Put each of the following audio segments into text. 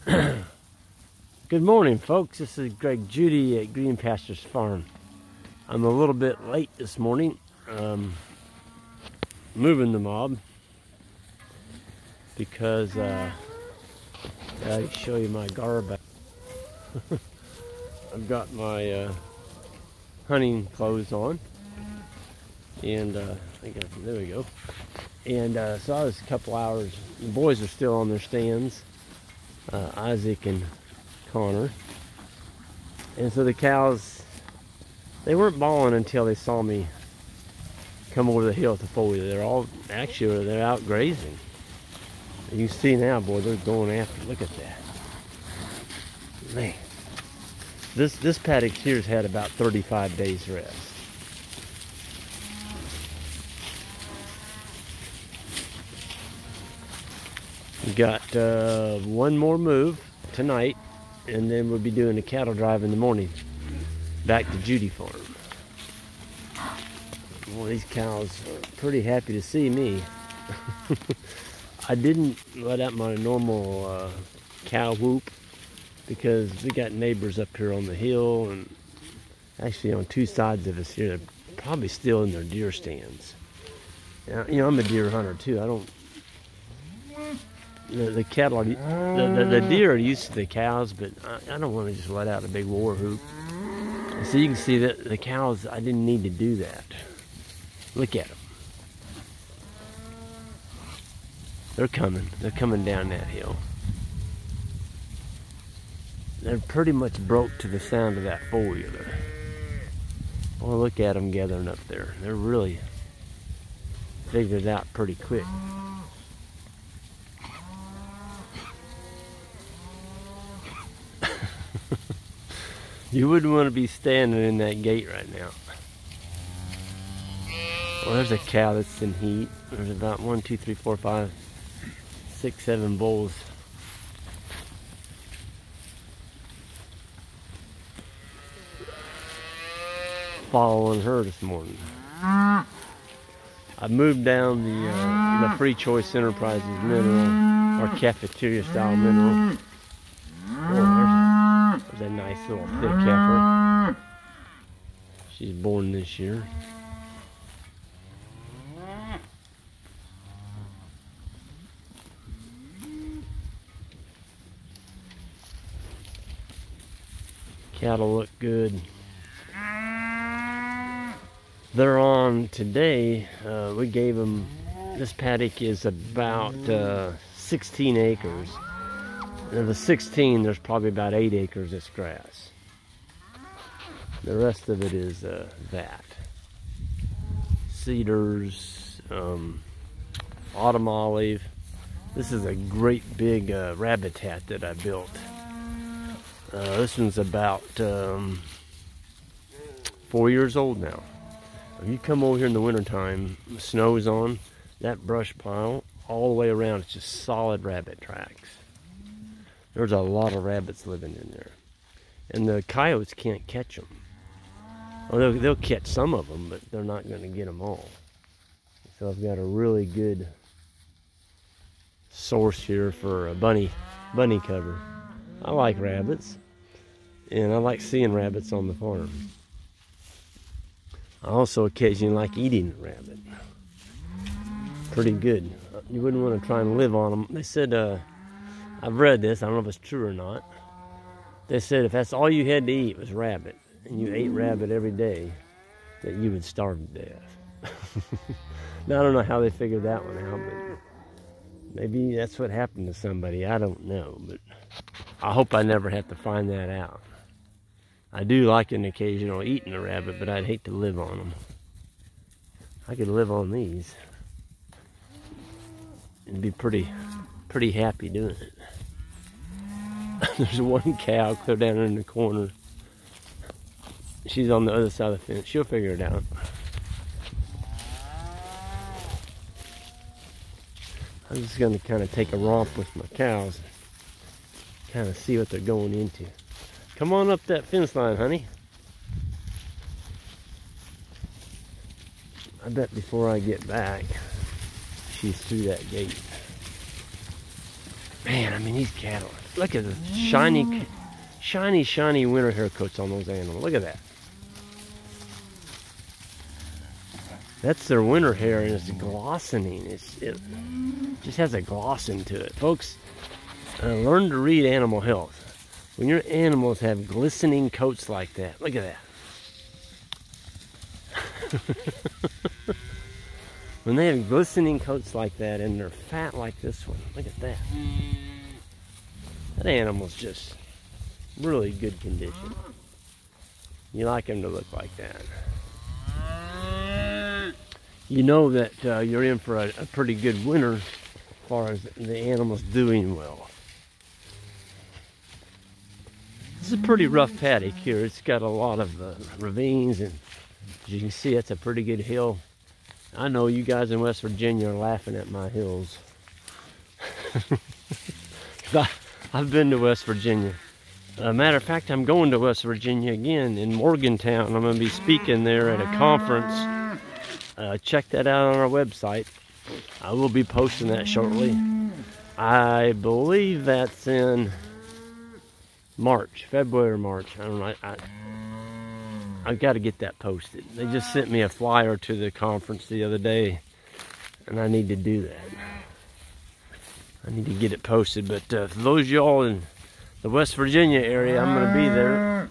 Good morning, folks. This is Greg Judy at Green Pastures Farm. I'm a little bit late this morning, moving the mob because I'll show you my garb. I've got my hunting clothes on, and there we go. And so I was a couple hours. The boys are still on their stands, Issac and Connor, and so the cows, they weren't bawling until they saw me come over the hill with the four-wheeler. They're out grazing. You can see now, boy, they're going after. Look at that, man. This paddock here's had about 35 days rest. We got one more move tonight, and then we'll be doing a cattle drive in the morning back to Judy Farm. Well, these cows are pretty happy to see me. I didn't let out my normal cow whoop because we got neighbors up here on the hill, and actually on two sides of us here. They're probably still in their deer stands. Now, you know, I'm a deer hunter too. I don't. The cattle, the deer are used to the cows, but I don't want to just let out a big war whoop. So you can see that the cows, I didn't need to do that. Look at them. They're coming down that hill. They're pretty much broke to the sound of that four-wheeler. Oh, look at them gathering up there. They're really figured it out pretty quick. You wouldn't want to be standing in that gate right now. Well, there's a cow that's in heat. There's about 1, 2, 3, 4, 5, 6, 7 bulls. Following her this morning. I moved down the Free Choice Enterprises mineral, or cafeteria style mineral. Oh, there's a nice little thick heifer. She's born this year. Cattle look good. They're on today. We gave them, this paddock is about 16 acres. Of the 16, there's probably about 8 acres that's grass. The rest of it is that. Cedars, autumn olive. This is a great big rabbit hat that I built. This one's about 4 years old now. If you come over here in the wintertime, the snow's on, that brush pile all the way around, it's just solid rabbit tracks. There's a lot of rabbits living in there. And the coyotes can't catch them. Well, they'll catch some of them, but they're not going to get them all. So I've got a really good source here for a bunny cover. I like rabbits, and I like seeing rabbits on the farm. I also occasionally like eating a rabbit. Pretty good. You wouldn't want to try and live on them. They said, I've read this, I don't know if it's true or not. They said if that's all you had to eat was rabbit, and you ate rabbit every day, that you would starve to death. Now, I don't know how they figured that one out, but maybe that's what happened to somebody. I don't know, but I hope I never have to find that out. I do like an occasional eating a rabbit, but I'd hate to live on them. I could live on these and be pretty happy doing it. There's one cow clear down in the corner. She's on the other side of the fence. She'll figure it out. I'm just going to kind of take a romp with my cows, kind of see what they're going into. Come on up that fence line, honey. I bet before I get back, she's through that gate. Man, I mean, these cattle, look at the shiny winter hair coats on those animals. Look at that. That's their winter hair, and it's glossening. It just has a glossing to it. Folks, learn to read animal health. When your animals have glistening coats like that, look at that. When they have glistening coats like that and they're fat like this one, look at that. That animal's just really good condition. You like them to look like that. You know that you're in for a pretty good winter as far as the animal's doing well. This is a pretty rough paddock here. It's got a lot of ravines, and as you can see, it's a pretty good hill. I know you guys in West Virginia are laughing at my hills. I've been to West Virginia. Matter of fact, I'm going to West Virginia again in Morgantown. I'm going to be speaking there at a conference. Check that out on our website. I will be posting that shortly. I believe that's in March, February or March. I don't know. I've got to get that posted. They just sent me a flyer to the conference the other day, and I need to do that. I need to get it posted. But for those of y'all in the West Virginia area, I'm going to be there,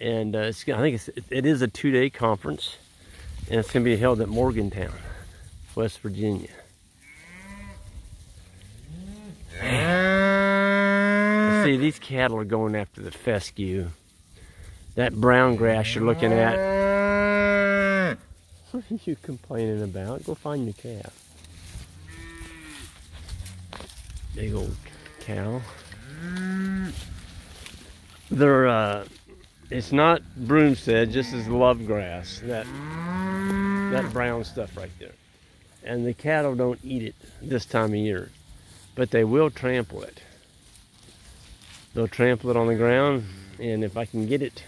and I think it is a 2-day conference, and it's going to be held at Morgantown, West Virginia. See, these cattle are going after the fescue. That brown grass you're looking at. What are you complaining about? Go find your calf. Big old cow. They're it's not broomstead, just as love grass. That brown stuff right there. And the cattle don't eat it this time of year, but they will trample it. They'll trample it on the ground, and if I can get it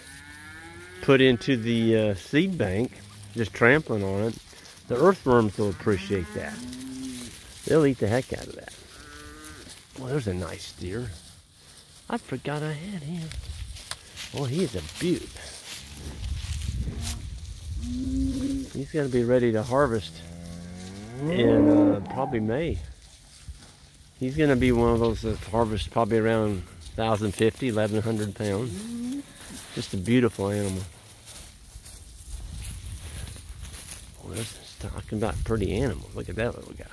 put into the seed bank, just trampling on it, the earthworms will appreciate that. They'll eat the heck out of that. Well, there's a nice steer. I forgot I had him. Oh, he's a beaut. He's going to be ready to harvest in probably May. He's going to be one of those that harvest probably around 1,050, 1,100 pounds. Just a beautiful animal. Well, there's talking about pretty animals. Look at that little guy.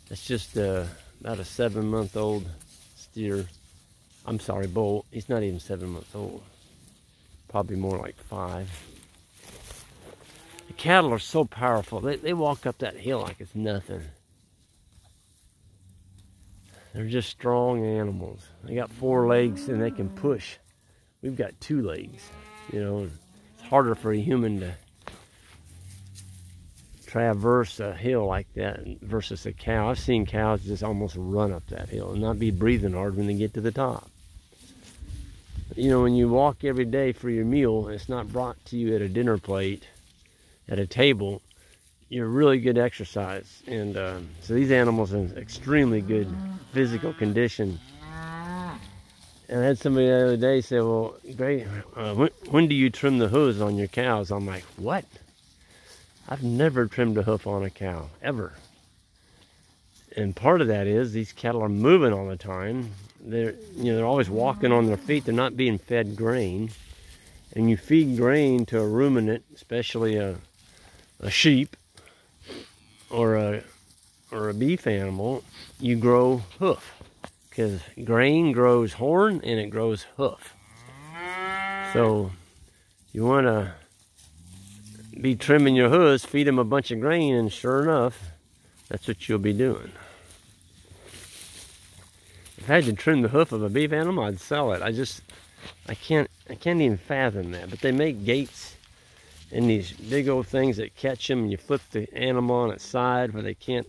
That's just about a 7-month-old steer. I'm sorry, bull. He's not even 7 months old. Probably more like 5. The cattle are so powerful. They walk up that hill like it's nothing. They're just strong animals. They got 4 legs and they can push. We've got 2 legs. You know, it's harder for a human to traverse a hill like that versus a cow. I've seen cows just almost run up that hill and not be breathing hard when they get to the top. You know, when you walk every day for your meal, it's not brought to you at a dinner plate, at a table, you're really good exercise. And so these animals are in extremely good physical condition. And I had somebody the other day say, well, Gray, when do you trim the hooves on your cows? I'm like, what? I've never trimmed a hoof on a cow, ever. And part of that is these cattle are moving all the time. They're always walking on their feet. They're not being fed grain. And you feed grain to a ruminant, especially a sheep or a beef animal, you grow hoof. Because grain grows horn and it grows hoof. So you want to be trimming your hooves, feed them a bunch of grain, and sure enough, that's what you'll be doing. If I had to trim the hoof of a beef animal, I'd sell it. I can't even fathom that. But they make gates and these big old things that catch them, and you flip the animal on its side where they can't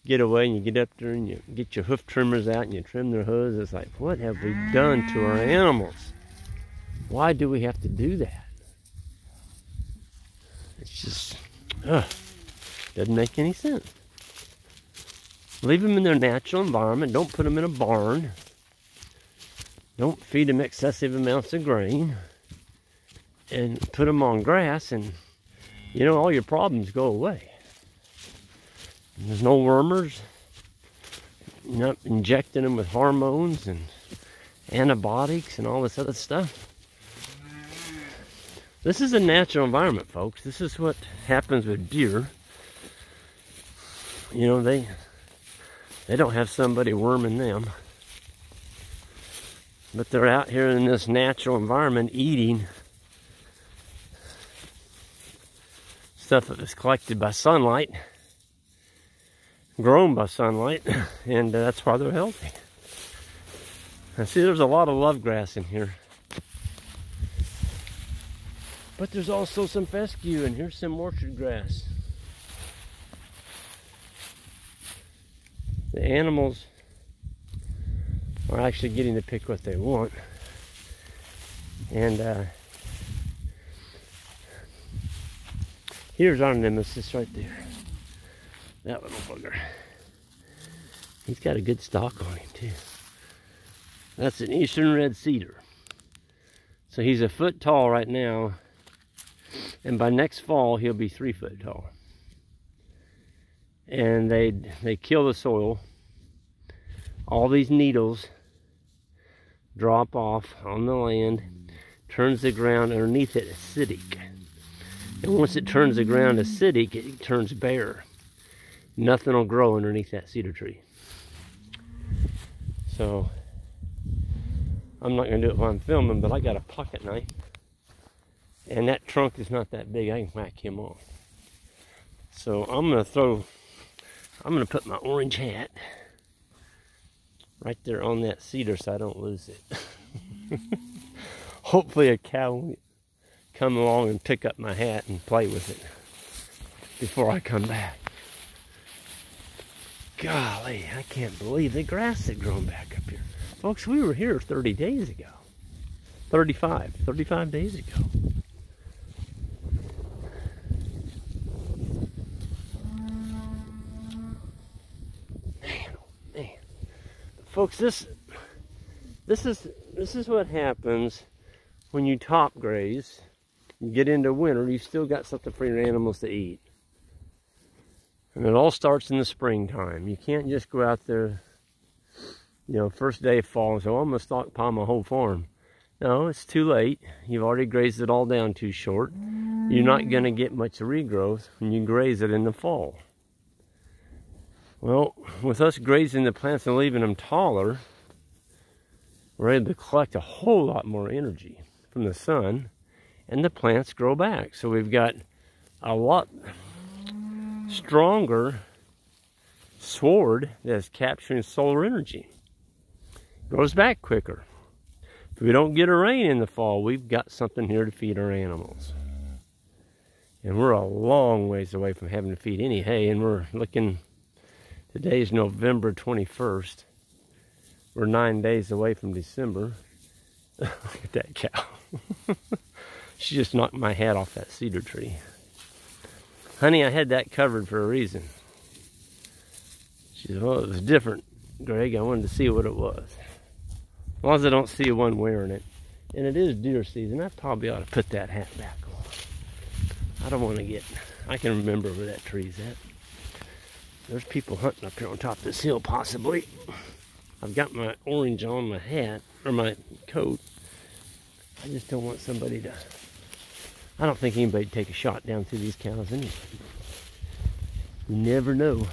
get away, and you get up there and you get your hoof trimmers out and you trim their hooves. It's like, what have we done to our animals? Why do we have to do that? It's just, doesn't make any sense. Leave them in their natural environment. Don't put them in a barn. Don't feed them excessive amounts of grain. And put them on grass, and you know, all your problems go away. There's no wormers. You're not injecting them with hormones and antibiotics and all this other stuff. This is a natural environment, folks. This is what happens with deer. You know, they don't have somebody worming them. But they're out here in this natural environment eating stuff that was collected by sunlight, grown by sunlight, and that's why they're healthy. I see there's a lot of love grass in here. But there's also some fescue, and here's some orchard grass. The animals are actually getting to pick what they want. And here's our nemesis right there. That little bugger. He's got a good stalk on him too. That's an eastern red cedar. So he's a foot tall right now. And by next fall, he'll be 3 foot tall. And they kill the soil. All these needles drop off on the land, turns the ground underneath it acidic. And once it turns the ground acidic, it turns bare. Nothing will grow underneath that cedar tree. So, I'm not going to do it while I'm filming, but I got a pocket knife. And that trunk is not that big. I can whack him off. So I'm going to put my orange hat right there on that cedar so I don't lose it. Hopefully a cow will come along and pick up my hat and play with it before I come back. Golly, I can't believe the grass had grown back up here. Folks, we were here 30 days ago. 35 days ago. Folks, this is what happens when you top graze. You get into winter, you still got something for your animals to eat. And it all starts in the springtime. You can't just go out there, you know, first day of fall and say, oh, I'm going to stockpile my whole farm. No, it's too late. You've already grazed it all down too short. You're not going to get much regrowth when you graze it in the fall. Well, with us grazing the plants and leaving them taller, we're able to collect a whole lot more energy from the sun, and the plants grow back. So we've got a lot stronger sward that's capturing solar energy. Grows back quicker. If we don't get a rain in the fall, we've got something here to feed our animals. And we're a long ways away from having to feed any hay, and we're looking... Today's November 21st. We're 9 days away from December. Look at that cow. She just knocked my hat off that cedar tree. Honey, I had that covered for a reason. She said, well, it was different, Greg. I wanted to see what it was. As long as I don't see one wearing it. And it is deer season. I probably ought to put that hat back on. I don't want to get... I can remember where that tree's at. There's people hunting up here on top of this hill, possibly. I've got my orange on my hat, or my coat. I just don't want somebody to... I don't think anybody would take a shot down through these cows anyway. You never know.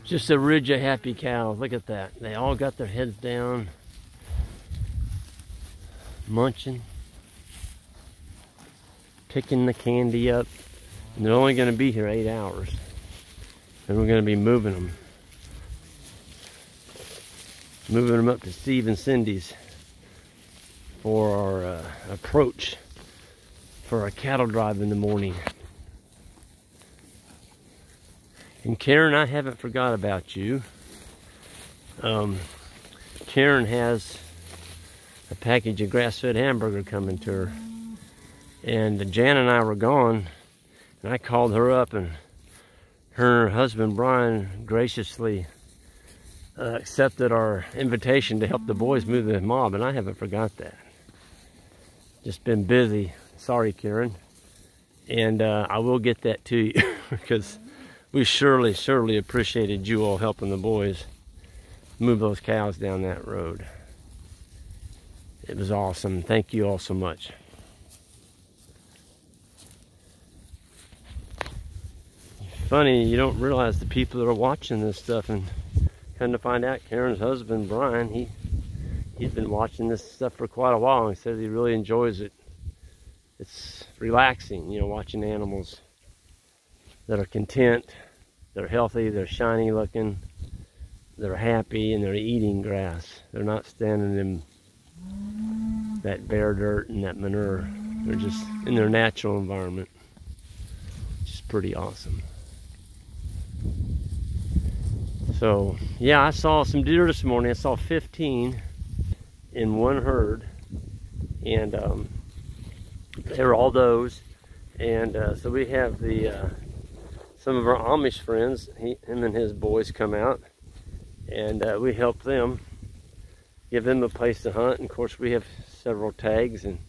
Just a ridge of happy cows. Look at that. They all got their heads down, munching, picking the candy up. And they're only going to be here 8 hours. Then we're going to be moving them. Moving them up to Steve and Cindy's for our approach for our cattle drive in the morning. And Karen, I haven't forgot about you. Karen has a package of grass-fed hamburger coming to her. And Jan and I were gone, and I called her up, and her husband Brian graciously accepted our invitation to help the boys move the mob, and I haven't forgot that. Just been busy. Sorry, Karen. And I will get that to you because we surely appreciated you all helping the boys move those cows down that road. It was awesome. Thank you all so much. Funny, you don't realize the people that are watching this stuff, and come to find out Karen's husband Brian, he's been watching this stuff for quite a while, and he says he really enjoys it. It's relaxing, you know, watching animals that are content, they're healthy, they're shiny looking, they're happy, and they're eating grass. They're not standing in that bare dirt and that manure. They're just in their natural environment, which is pretty awesome. So yeah, I saw some deer this morning. I saw 15 in one herd, and they were all does. And so we have some of our Amish friends, him and his boys come out, and we help them, give them a place to hunt. And of course we have several tags, and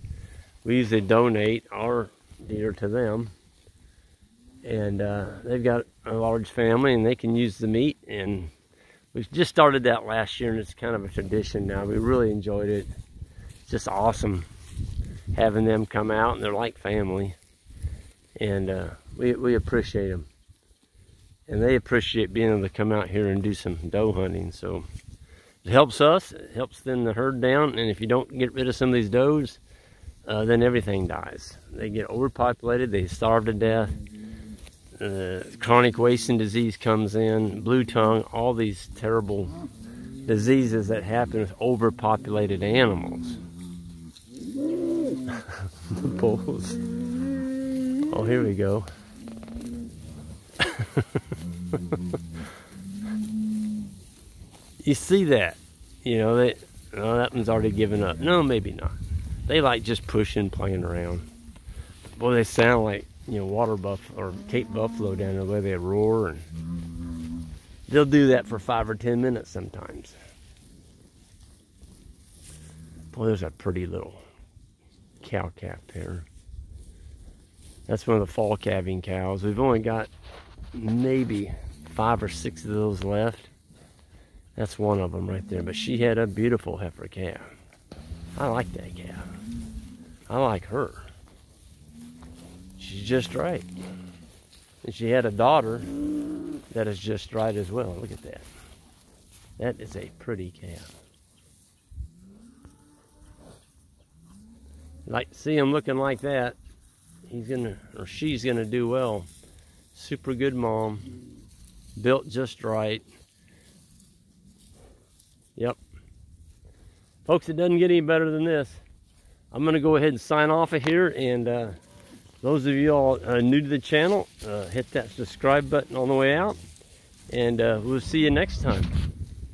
we usually donate our deer to them. And they've got a large family, and they can use the meat. And we just started that last year, and it's kind of a tradition now. We really enjoyed it. It's just awesome having them come out, and they're like family. And we appreciate them. And they appreciate being able to come out here and do some doe hunting. So it helps us, it helps thin the herd down. And if you don't get rid of some of these does, then everything dies. They get overpopulated, they starve to death. Chronic wasting disease comes in, blue tongue, all these terrible diseases that happen with overpopulated animals. The bulls. Oh, here we go. You see that? You know, that one's already given up. No, maybe not. They like just pushing, playing around. Boy, they sound like, you know, water buffalo or Cape buffalo down there, the way they roar, and they'll do that for 5 or 10 minutes sometimes. Boy, there's a pretty little cow calf there. That's one of the fall calving cows. We've only got maybe 5 or 6 of those left. That's one of them right there, but she had a beautiful heifer calf. I like that calf. I like her. She's just right. And she had a daughter that is just right as well. Look at that. That is a pretty calf. Like to see him looking like that. He's gonna, or she's gonna do well. Super good mom. Built just right. Yep. Folks, it doesn't get any better than this. I'm gonna go ahead and sign off of here, and those of you all new to the channel, hit that subscribe button on the way out, and we'll see you next time.